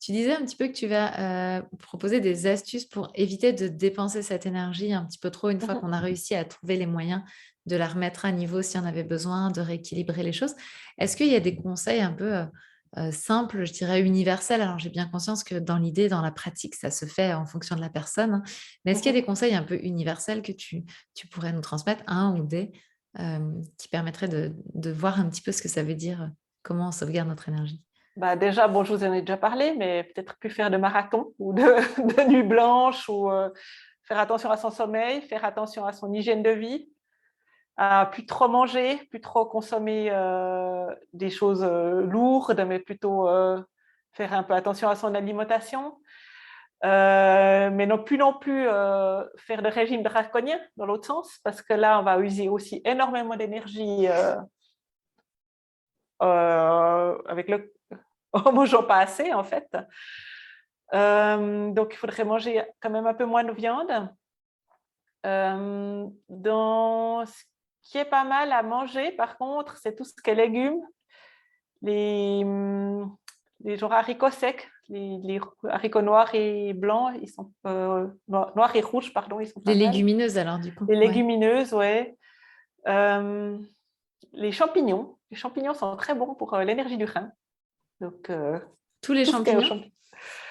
Tu disais un petit peu que tu vas proposer des astuces pour éviter de dépenser cette énergie un petit peu trop une fois Mhm. qu'on a réussi à trouver les moyens de la remettre à niveau si on avait besoin, de rééquilibrer les choses. Est-ce qu'il y a des conseils un peu simples, je dirais universels? Alors j'ai bien conscience que dans l'idée, dans la pratique, ça se fait en fonction de la personne, hein. Mais est-ce qu'il y a Mhm. des conseils un peu universels que tu pourrais nous transmettre, un ou des, qui permettraient de voir un petit peu ce que ça veut dire, comment on sauvegarde notre énergie? Bah déjà, bon, je vous en ai déjà parlé, mais peut-être plus faire de marathon ou de, de nuit blanche ou faire attention à son sommeil, faire attention à son hygiène de vie, à plus trop manger, plus trop consommer des choses lourdes, mais plutôt faire un peu attention à son alimentation. Mais non plus faire de régime draconien dans l'autre sens, parce que là, on va user aussi énormément d'énergie avec le en mangeant pas assez, en fait. Donc, il faudrait manger quand même un peu moins de viande. Dans ce qui est pas mal à manger, par contre, c'est tout ce qui est légumes, les, les genre haricots secs, les haricots noirs et blancs, ils sont noirs et rouges, pardon, ils sont Les pas mal. légumineuses alors du coup, Les ouais. légumineuses, ouais. Euh, les champignons sont très bons pour l'énergie du rein. Donc, Tous les tout ce qui est aux champignons? champignons.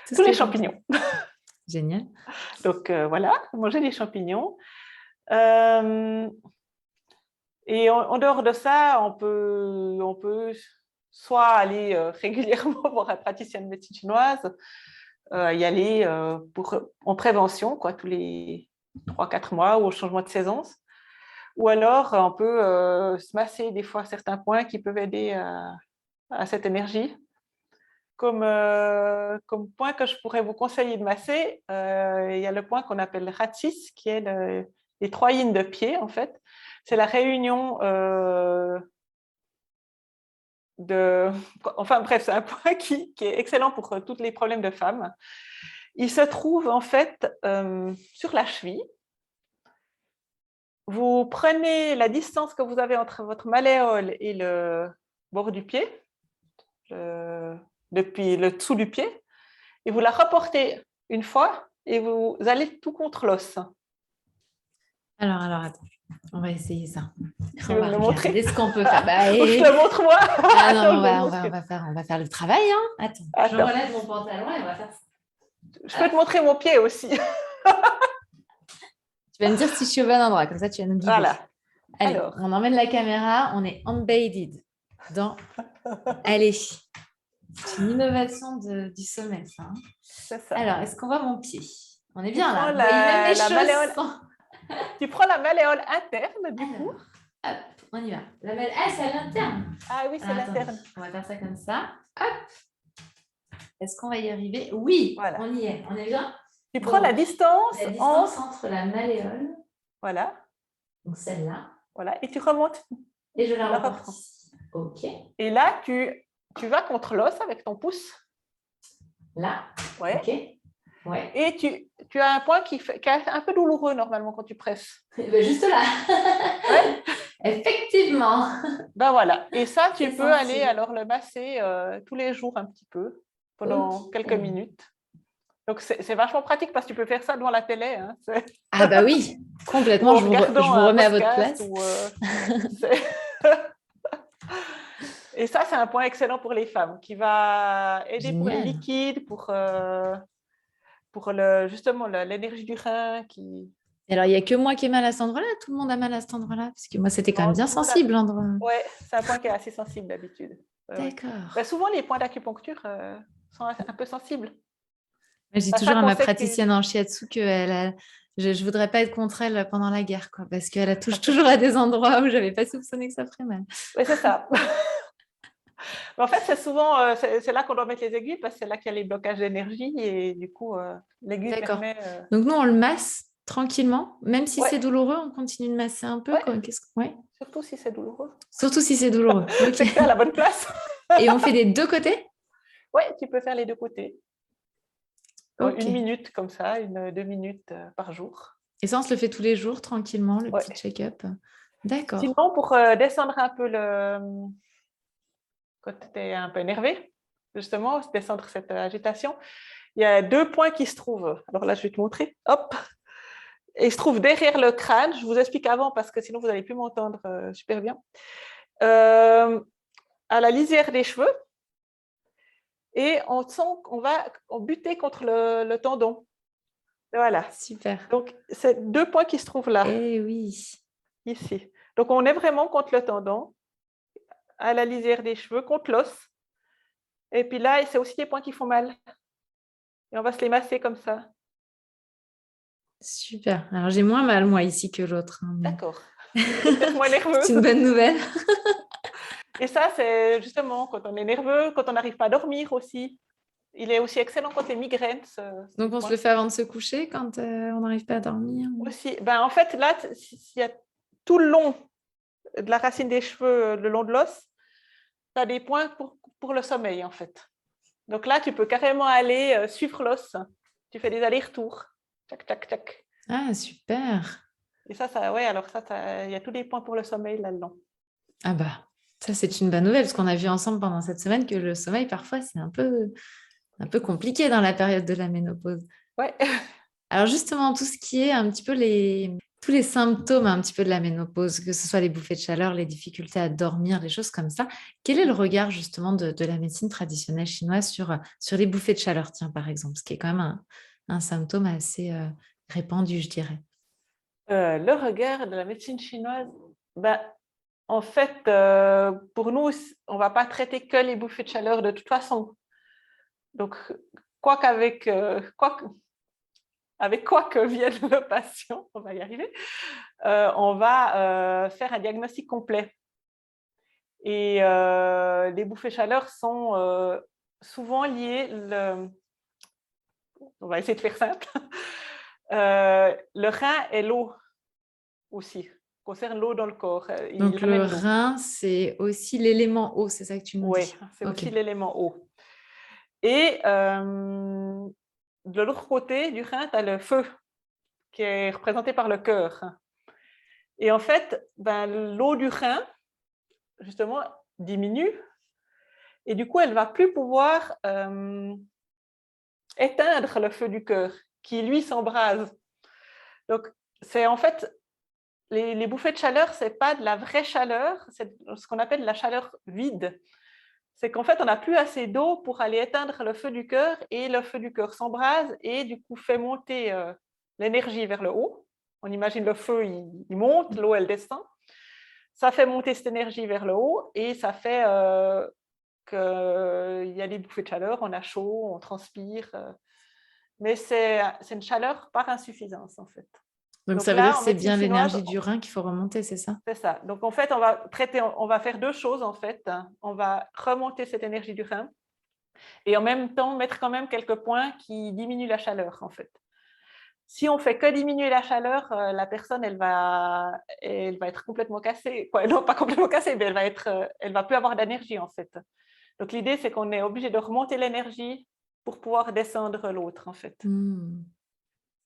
Tout ce Tous qui les est champignons. champignons. Génial. Donc, voilà, manger des champignons. Euh, et en dehors de ça, on peut soit aller régulièrement voir un praticien de médecine chinoise, y aller en prévention, quoi, tous les 3-4 mois ou au changement de saison. Ou alors, on peut se masser des fois certains points qui peuvent aider à cette énergie. Comme point que je pourrais vous conseiller de masser, il y a le point qu'on appelle le Ratsis, qui est les 3 yin de pied, en fait. C'est la réunion de... Enfin bref, c'est un point qui est excellent pour tous les problèmes de femmes. Il se trouve en fait sur la cheville. Vous prenez la distance que vous avez entre votre malléole et le bord du pied, depuis le dessous du pied, et vous la reportez une fois et vous allez tout contre l'os. Alors, attends, on va essayer ça. Tu On veux va me le regarder montrer? ce qu'on peut faire. Bah, Ou je te le montre moi? ah Attends, non, je vais le montrer. on va faire le travail, hein. Attends, je Attends, relève mon pantalon et on va faire ça. je peux Hop. te montrer mon pied aussi. Tu vas me dire si je suis au bon endroit, comme ça tu vas nous guider. Voilà. Allez, Alors, on emmène la caméra, on est embedded dans... Allez, c'est une innovation du sommet, ça, hein. c'est ça. Alors, est-ce qu'on voit mon pied? On est Tu bien prends là, vous voyez même les la malléole, chaussons. tu prends la malléole interne du coup. Alors, hop, on y va. Ah, c'est à l'interne. Ah oui, c'est Alors, attendez, l'interne. on va faire ça comme ça. Hop, est-ce qu'on va y arriver? Oui, Voilà. on y est. On est bien. Tu prends Donc, la distance la distance entre, entre la malléole, voilà, donc celle-là, voilà, et tu remontes, et je tu la la reporte reprends. ici. OK. Et là, tu vas contre l'os avec ton pouce. Là. OK. Ouais. Ouais. Et tu as un point qui est un peu douloureux normalement quand tu presses. Ben, juste là. Ouais. Effectivement. Ben voilà. Et ça, tu C'est peux aller sensible. alors le masser tous les jours un petit peu, pendant quelques OK. minutes. Donc, c'est vachement pratique parce que tu peux faire ça devant la télé, hein, Ah bah oui, ou complètement, en je regardant vous un remets à votre podcast. place. Et ça, c'est un point excellent pour les femmes qui va aider pour les Génial. liquides, pour justement l'énergie du rein. Et alors, il n'y a que moi qui ai mal à cet endroit-là? Tout le monde a mal à cet endroit-là? Parce que moi, c'était quand même Non, bien tout le monde sensible, l'endroit. Ouais, c'est un point qui est assez sensible d'habitude. Ouais, ouais. Ben, D'accord. souvent, les points d'acupuncture sont un peu sensibles. Je dis À toujours chaque à ma conseil que praticienne en shiatsu que je ne voudrais pas être contre elle pendant la guerre, quoi, parce qu'elle touche toujours à des endroits où je n'avais pas soupçonné que ça ferait mal. Oui, c'est ça. Mais en fait, c'est souvent c'est là qu'on doit mettre les aiguilles parce que c'est là qu'il y a les blocages d'énergie et du coup, l'aiguille D'accord. permet. Donc, nous, on le masse tranquillement, même si Ouais, c'est douloureux, on continue de masser un peu, ouais, quoi. Ouais. surtout si c'est douloureux. Surtout si c'est douloureux. OK. C'est que tu es à la bonne place. Et on fait des deux côtés? Ouais, tu peux faire les deux côtés. Une OK. minute comme ça, 2 minutes par jour. Et ça, on se le fait tous les jours, tranquillement, le petit Ouais. check-up. D'accord. Sinon, pour descendre un peu quand tu es un peu énervé, justement descendre cette agitation, il y a 2 points qui se trouvent. Alors là, je vais te montrer. Hop. Et ils se trouvent derrière le crâne. Je vous explique avant parce que sinon, vous n'allez plus m'entendre super bien. À la lisière des cheveux. Et on sent qu'on va buter contre le tendon. Voilà. Super. Donc, c'est 2 points qui se trouvent là. Eh oui. Ici. Donc, on est vraiment contre le tendon, à la lisière des cheveux, contre l'os. Et puis là, c'est aussi des points qui font mal. Et on va se les masser comme ça. Super. Alors, j'ai moins mal, moi, ici que l'autre. Hein, mais... D'accord. Peut-être moins nerveux. C'est une bonne nouvelle. Et ça, c'est justement quand on est nerveux, quand on n'arrive pas à dormir aussi. Il est aussi excellent contre les migraines. Donc, on se le fait avant de se coucher quand on n'arrive pas à dormir aussi. Ben, en fait, là, s'il y a tout le long de la racine des cheveux, le long de l'os, tu as des points pour le sommeil, en fait. Donc là, tu peux carrément aller suivre l'os. Tu fais des allers-retours. Tac, tac, tac. Ah, super. Et ça ouais, alors ça, il y a tous les points pour le sommeil là-dedans. Ah bah, ça, c'est une bonne nouvelle, parce qu'on a vu ensemble pendant cette semaine que le sommeil, parfois, c'est un peu compliqué dans la période de la ménopause. Ouais. Alors justement, tout ce qui est un petit peu tous les symptômes un petit peu de la ménopause, que ce soit les bouffées de chaleur, les difficultés à dormir, les choses comme ça, quel est le regard justement de la médecine traditionnelle chinoise sur les bouffées de chaleur, tiens, par exemple, ce qui est quand même un symptôme assez répandu, je dirais. Le regard de la médecine chinoise, ben, en fait, pour nous, on ne va pas traiter que les bouffées de chaleur de toute façon. Donc, avec quoi que vienne le patient, on va y arriver, on va faire un diagnostic complet. Et les bouffées de chaleur sont souvent liées, on va essayer de faire simple, le rein et l'eau aussi, concerne l'eau dans le corps. Donc le rein, c'est aussi l'élément eau, c'est ça que tu nous dis? Oui, c'est aussi l'élément eau. Et de l'autre côté du rein, tu as le feu, qui est représenté par le cœur. Et en fait, l'eau du rein, justement, diminue. Et du coup, elle ne va plus pouvoir éteindre le feu du cœur, qui lui s'embrase. Donc, c'est en fait, les bouffées de chaleur, ce n'est pas de la vraie chaleur, c'est ce qu'on appelle la chaleur vide. C'est qu'en fait, on n'a plus assez d'eau pour aller éteindre le feu du cœur et le feu du cœur s'embrase et du coup fait monter l'énergie vers le haut. On imagine le feu, il monte, l'eau, elle descend. Ça fait monter cette énergie vers le haut et ça fait qu'il y a des bouffées de chaleur, on a chaud, on transpire. Mais c'est une chaleur par insuffisance, en fait. Donc ça veut dire que c'est bien l'énergie du rein qu'il faut remonter, c'est ça? C'est ça. Donc en fait, on va faire 2 choses, en fait. On va remonter cette énergie du rein et en même temps mettre quand même quelques points qui diminuent la chaleur, en fait. Si on fait que diminuer la chaleur, la personne, elle va être complètement cassée. Non, pas complètement cassée, mais elle va plus avoir d'énergie, en fait. Donc l'idée, c'est qu'on est obligé de remonter l'énergie pour pouvoir descendre l'autre, en fait.